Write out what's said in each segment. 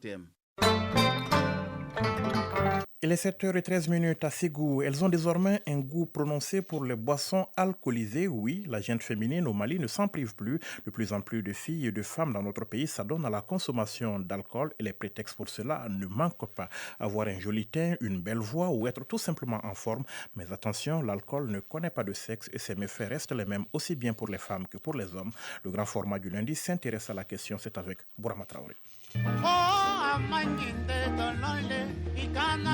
thème. Il est 7h13 à Ségou. Elles ont désormais un goût prononcé pour les boissons alcoolisées. Oui, la gente féminine au Mali ne s'en prive plus. De plus en plus de filles et de femmes dans notre pays s'adonnent à la consommation d'alcool et les prétextes pour cela ne manquent pas. Avoir un joli teint, une belle voix ou être tout simplement en forme. Mais attention, l'alcool ne connaît pas de sexe et ses méfaits restent les mêmes aussi bien pour les femmes que pour les hommes. Le grand format du lundi s'intéresse à la question. C'est avec Bourama Traoré.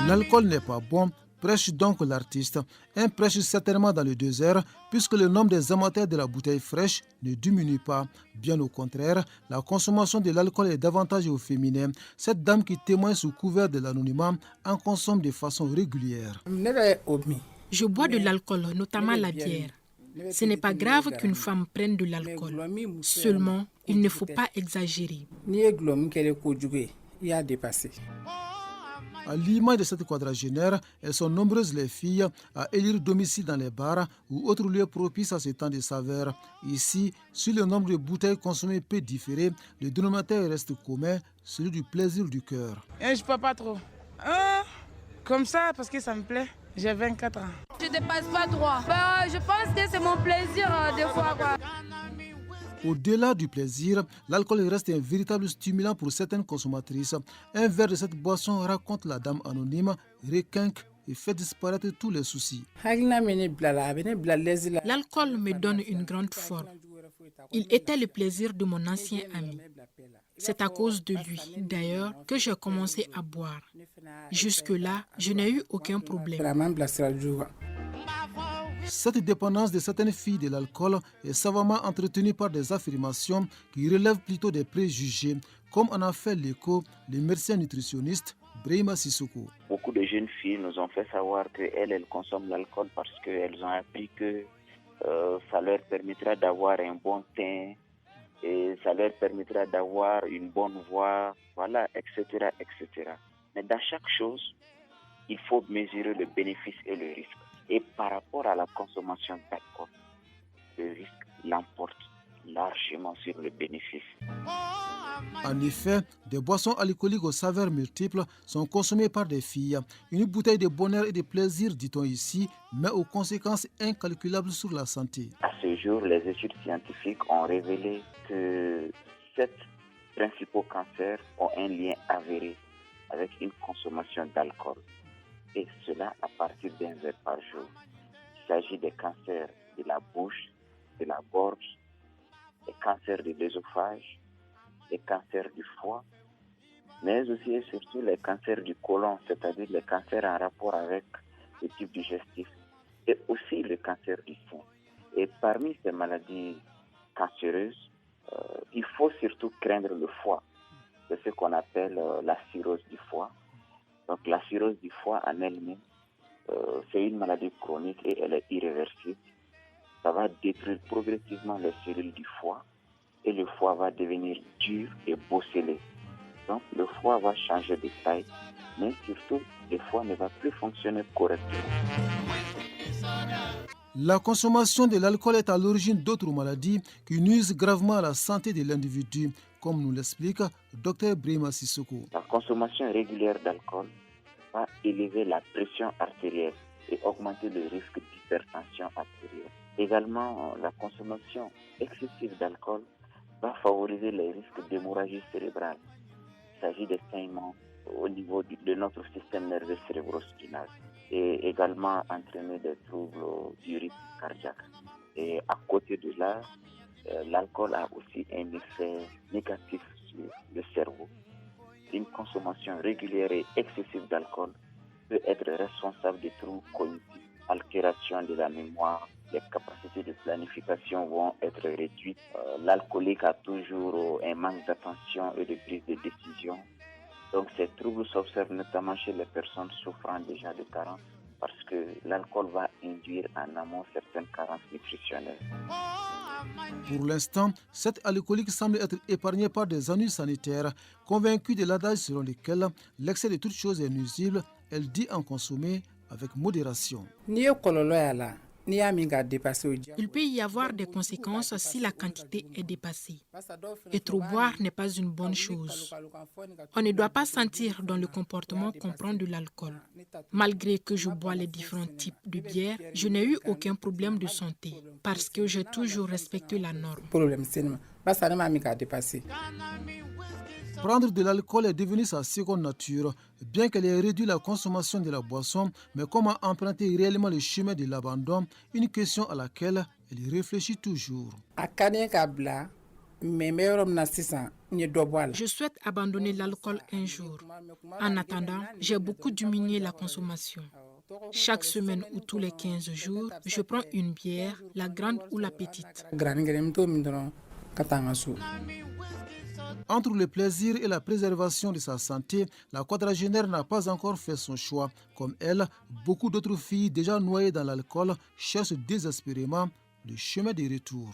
L'alcool n'est pas bon, prêche donc l'artiste. Un prêche certainement dans le désert, puisque le nombre des amateurs de la bouteille fraîche ne diminue pas. Bien au contraire, la consommation de l'alcool est davantage au féminin. Cette dame qui témoigne sous couvert de l'anonymat en consomme de façon régulière. Je bois de l'alcool, notamment la bière. Ce n'est pas grave qu'une femme prenne de l'alcool. Seulement, il ne faut pas exagérer. À l'image de cette quadragénaire, elles sont nombreuses les filles à élire domicile dans les bars ou autres lieux propices à ce temps de saveur. Ici, si le nombre de bouteilles consommées peut différer, le dénominateur reste commun, celui du plaisir du cœur. Je ne bois pas trop. Comme ça, parce que ça me plaît. J'ai 24 ans. Je ne dépasse pas 3. Je pense que c'est mon plaisir des fois. Au-delà du plaisir, l'alcool reste un véritable stimulant pour certaines consommatrices. Un verre de cette boisson, raconte la dame anonyme, requinque et fait disparaître tous les soucis. L'alcool me donne une grande forme. Il était le plaisir de mon ancien ami. C'est à cause de lui, d'ailleurs, que j'ai commencé à boire. Jusque-là, je n'ai eu aucun problème. Cette dépendance de certaines filles de l'alcool est savamment entretenue par des affirmations qui relèvent plutôt des préjugés, comme en a fait l'écho le médecin nutritionniste Brahima Sissoko. Beaucoup de jeunes filles nous ont fait savoir qu'elles consomment l'alcool parce qu'elles ont appris que ça leur permettra d'avoir un bon teint et ça leur permettra d'avoir une bonne voix, voilà, etc., etc. Mais dans chaque chose, il faut mesurer le bénéfice et le risque. Et par rapport à la consommation d'alcool, le risque l'emporte largement sur le bénéfice. En effet, des boissons alcooliques aux saveurs multiples sont consommées par des filles. Une bouteille de bonheur et de plaisir, dit-on ici, mais aux conséquences incalculables sur la santé. À ce jour, les études scientifiques ont révélé que 7 principaux cancers ont un lien avéré avec une consommation d'alcool. Et cela à partir d'un verre par jour. Il s'agit des cancers de la bouche, de la gorge, des cancers de l'œsophage, des cancers du foie, mais aussi et surtout les cancers du côlon, c'est-à-dire les cancers en rapport avec le tube digestif, et aussi le cancer du sein. Et parmi ces maladies cancéreuses, il faut surtout craindre le foie. C'est ce qu'on appelle la cirrhose du foie. Donc la cirrhose du foie en elle-même, c'est une maladie chronique et elle est irréversible. Ça va détruire progressivement les cellules du foie et le foie va devenir dur et bosselé. Donc le foie va changer de taille, mais surtout le foie ne va plus fonctionner correctement. La consommation de l'alcool est à l'origine d'autres maladies qui nuisent gravement à la santé de l'individu, comme nous l'explique Dr Brahima Sissoko. La consommation régulière d'alcool va élever la pression artérielle et augmenter le risque d'hypertension artérielle. Également, la consommation excessive d'alcool va favoriser les risques d'hémorragie cérébrale. Il s'agit de saignements au niveau de notre système nerveux cérébro-spinal et également entraîner des troubles du rythme cardiaque. Et à côté de là, l'alcool a aussi un effet négatif sur le cerveau. Une consommation régulière et excessive d'alcool peut être responsable de troubles cognitifs, altération de la mémoire, les capacités de planification vont être réduites. L'alcoolique a toujours un manque d'attention et de prise de décision. Donc ces troubles s'observent notamment chez les personnes souffrant déjà de carences parce que l'alcool va induire en amont certaines carences nutritionnelles. Pour l'instant, cette alcoolique semble être épargnée par des ennuis sanitaires. Convaincue de l'adage selon lequel l'excès de toute chose est nuisible, elle dit en consommer avec modération. Il peut y avoir des conséquences si la quantité est dépassée. Et trop boire n'est pas une bonne chose. On ne doit pas sentir dans le comportement qu'on prend de l'alcool. Malgré que je bois les différents types de bière, je n'ai eu aucun problème de santé parce que j'ai toujours respecté la norme. Prendre de l'alcool est devenu sa seconde nature. Bien qu'elle ait réduit la consommation de la boisson, mais comment emprunter réellement le chemin de l'abandon, une question à laquelle elle réfléchit toujours. Je souhaite abandonner l'alcool un jour. En attendant, j'ai beaucoup diminué la consommation. Chaque semaine ou tous les 15 jours, je prends une bière, la grande ou la petite. Entre le plaisir et la préservation de sa santé, la quadragénaire n'a pas encore fait son choix. Comme elle, beaucoup d'autres filles déjà noyées dans l'alcool cherchent désespérément le chemin du retour.